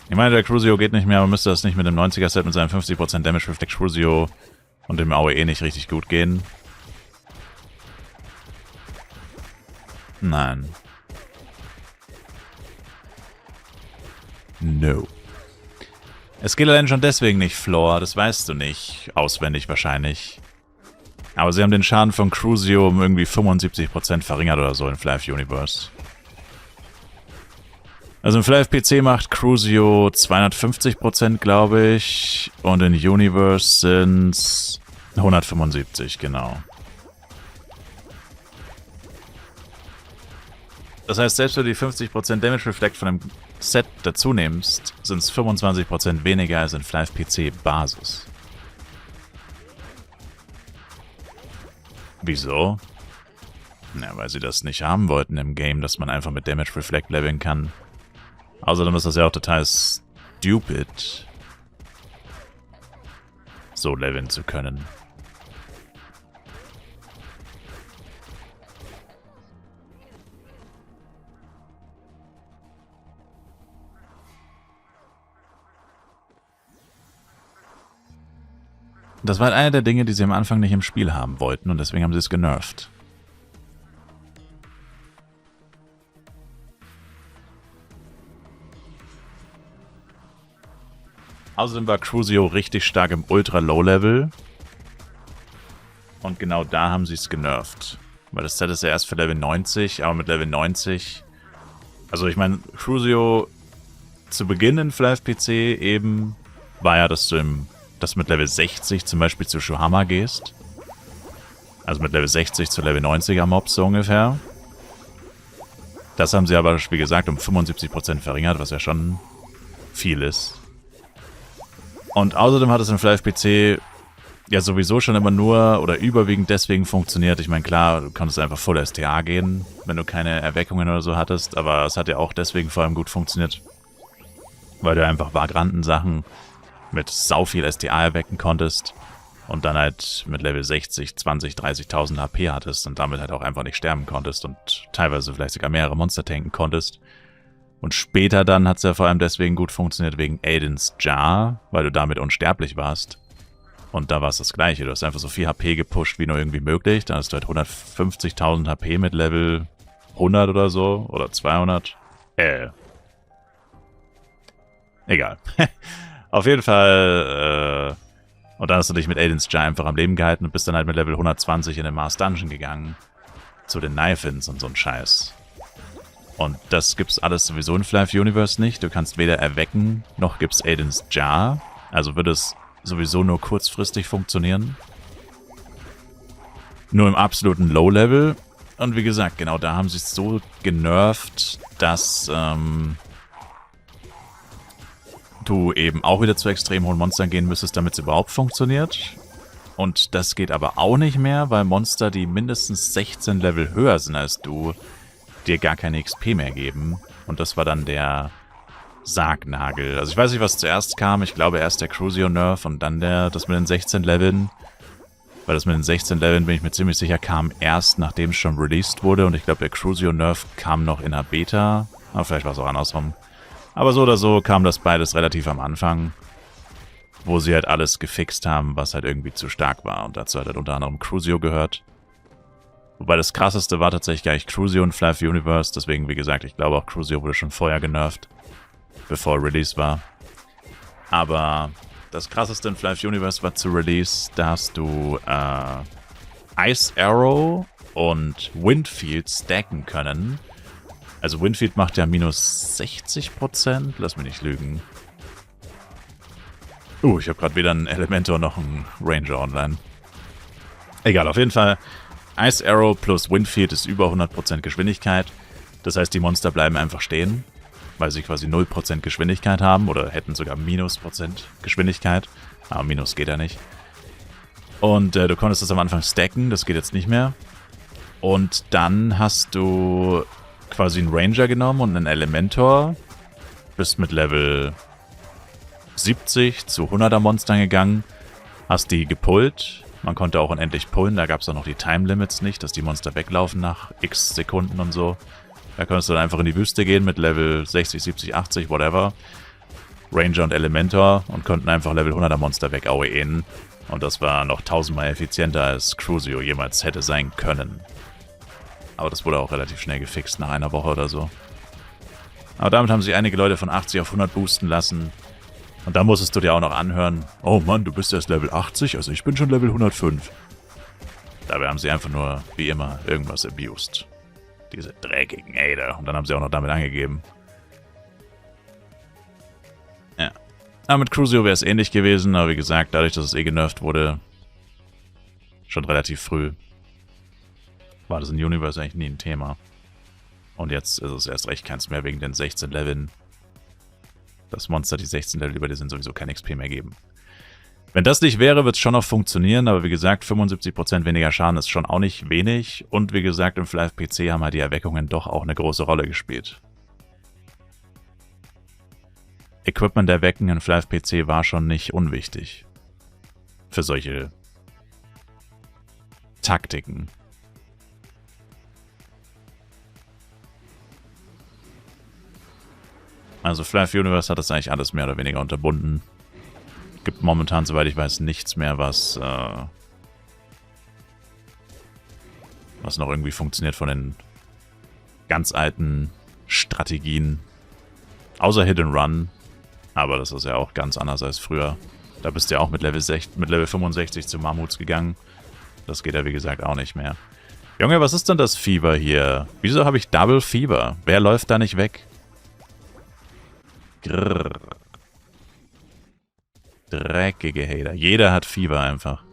Ich meine, der Crucio geht nicht mehr, aber müsste das nicht mit dem 90er-Set mit seinem 50% Damage Reflect Crucio und dem AOE nicht richtig gut gehen. Nein. No. Es geht allein schon deswegen nicht Floor, das weißt du nicht. Auswendig wahrscheinlich. Aber sie haben den Schaden von Crucio um irgendwie 75% verringert oder so in Fly Universe. Also im Fly PC macht Crucio 250%, glaube ich. Und in Universe sind es 175, genau. Das heißt, selbst wenn du die 50% Damage Reflect von dem Set dazu nimmst, sind es 25% weniger als in Fly PC Basis. Wieso? Na, weil sie das nicht haben wollten im Game, dass man einfach mit Damage Reflect leveln kann. Außerdem ist das ja auch total stupid, so leveln zu können. Das war halt eine der Dinge, die sie am Anfang nicht im Spiel haben wollten und deswegen haben sie es genervt. Außerdem war Crucio richtig stark im Ultra-Low-Level. Und genau da haben sie es genervt. Weil das Set ist ja erst für Level 90, aber mit Level 90... Also ich meine, Crucio zu Beginn in Fly PC eben war ja, dass du mit Level 60 zum Beispiel zu Shuhama gehst. Also mit Level 60 zu Level 90er Mobs so ungefähr. Das haben sie aber, wie gesagt, um 75% verringert, was ja schon viel ist. Und außerdem hat es in Fly PC ja sowieso schon immer nur oder überwiegend deswegen funktioniert. Ich meine, klar, du konntest einfach Full STA gehen, wenn du keine Erweckungen oder so hattest, aber es hat ja auch deswegen vor allem gut funktioniert, weil du einfach Vagranten-Sachen mit sau viel STA erwecken konntest und dann halt mit Level 60, 20, 30.000 HP hattest und damit halt auch einfach nicht sterben konntest und teilweise vielleicht sogar mehrere Monster tanken konntest. Und später dann hat es ja vor allem deswegen gut funktioniert wegen Aidens Jar, weil du damit unsterblich warst. Und da war es das Gleiche. Du hast einfach so viel HP gepusht wie nur irgendwie möglich. Dann hast du halt 150.000 HP mit Level 100 oder so. Oder 200. Egal. Auf jeden Fall. Und dann hast du dich mit Aidens Jar einfach am Leben gehalten und bist dann halt mit Level 120 in den Mars Dungeon gegangen. Zu den Knife-Ins und so ein Scheiß. Und das gibt's alles sowieso in Fly Universe nicht. Du kannst weder erwecken, noch gibt's Aidens Jar. Also würde es sowieso nur kurzfristig funktionieren. Nur im absoluten Low-Level. Und wie gesagt, genau da haben sie es so genervt, dass du eben auch wieder zu extrem hohen Monstern gehen müsstest, damit es überhaupt funktioniert. Und das geht aber auch nicht mehr, weil Monster, die mindestens 16 Level höher sind als du, dir gar keine XP mehr geben. Und das war dann der Sargnagel. Also ich weiß nicht, was zuerst kam. Ich glaube erst der Crucio-Nerf und dann das mit den 16 Leveln. Weil das mit den 16 Leveln, bin ich mir ziemlich sicher, kam erst, nachdem es schon released wurde. Und ich glaube, der Crucio-Nerf kam noch in der Beta. Aber vielleicht war es auch andersrum. Aber so oder so kam das beides relativ am Anfang. Wo sie halt alles gefixt haben, was halt irgendwie zu stark war. Und dazu hat halt unter anderem Crucio gehört. Wobei das krasseste war tatsächlich gar nicht Crucio in Fly Universe. Deswegen, wie gesagt, ich glaube auch Crucio wurde schon vorher genervt. Bevor Release war. Aber das krasseste in Fly Universe war zu Release. Da hast du Ice Arrow und Windfield stacken können. Also Windfield macht ja minus 60%. Lass mich nicht lügen. Ich habe gerade weder einen Elementor noch einen Ranger online. Egal, auf jeden Fall. Ice Arrow plus Windfield ist über 100% Geschwindigkeit. Das heißt, die Monster bleiben einfach stehen, weil sie quasi 0% Geschwindigkeit haben oder hätten sogar minus Prozent Geschwindigkeit. Aber minus geht ja nicht. Und du konntest das am Anfang stacken, das geht jetzt nicht mehr. Und dann hast du quasi einen Ranger genommen und einen Elementor. Bist mit Level 70 zu 100er Monstern gegangen, hast die gepullt. Man konnte auch unendlich pullen, da gab es auch noch die Time Limits nicht, dass die Monster weglaufen nach x Sekunden und so. Da konntest du dann einfach in die Wüste gehen mit Level 60, 70, 80, whatever. Ranger und Elementor und konnten einfach Level 100er Monster weg-AOEen. Und das war noch 1000-mal effizienter, als Crucio jemals hätte sein können. Aber das wurde auch relativ schnell gefixt, nach einer Woche oder so. Aber damit haben sich einige Leute von 80 auf 100 boosten lassen. Und da musstest du dir auch noch anhören, oh Mann, du bist erst Level 80, also ich bin schon Level 105. Dabei haben sie einfach nur, wie immer, irgendwas abused. Diese dreckigen Hater. Und dann haben sie auch noch damit angegeben. Ja. Aber mit Crucio wäre es ähnlich gewesen, aber wie gesagt, dadurch, dass es genervt wurde, schon relativ früh, war das in Universe eigentlich nie ein Thema. Und jetzt ist es erst recht keins mehr wegen den 16 Leveln. Das Monster, die 16 Level über die sind sowieso kein XP mehr geben. Wenn das nicht wäre, wird es schon noch funktionieren, aber wie gesagt, 75% weniger Schaden ist schon auch nicht wenig. Und wie gesagt, im FLAF-PC haben halt die Erweckungen doch auch eine große Rolle gespielt. Equipment erwecken in FLAF-PC war schon nicht unwichtig. Für solche Taktiken. Also FLAF Universe hat das eigentlich alles mehr oder weniger unterbunden. Gibt momentan, soweit ich weiß, nichts mehr, was noch irgendwie funktioniert von den ganz alten Strategien. Außer Hit and Run. Aber das ist ja auch ganz anders als früher. Da bist du ja auch mit Level 65 zu Mammuts gegangen. Das geht ja wie gesagt auch nicht mehr. Junge, was ist denn das Fieber hier? Wieso habe ich Double Fieber? Wer läuft da nicht weg? Grrr. Dreckige Hater. Jeder hat Fieber einfach.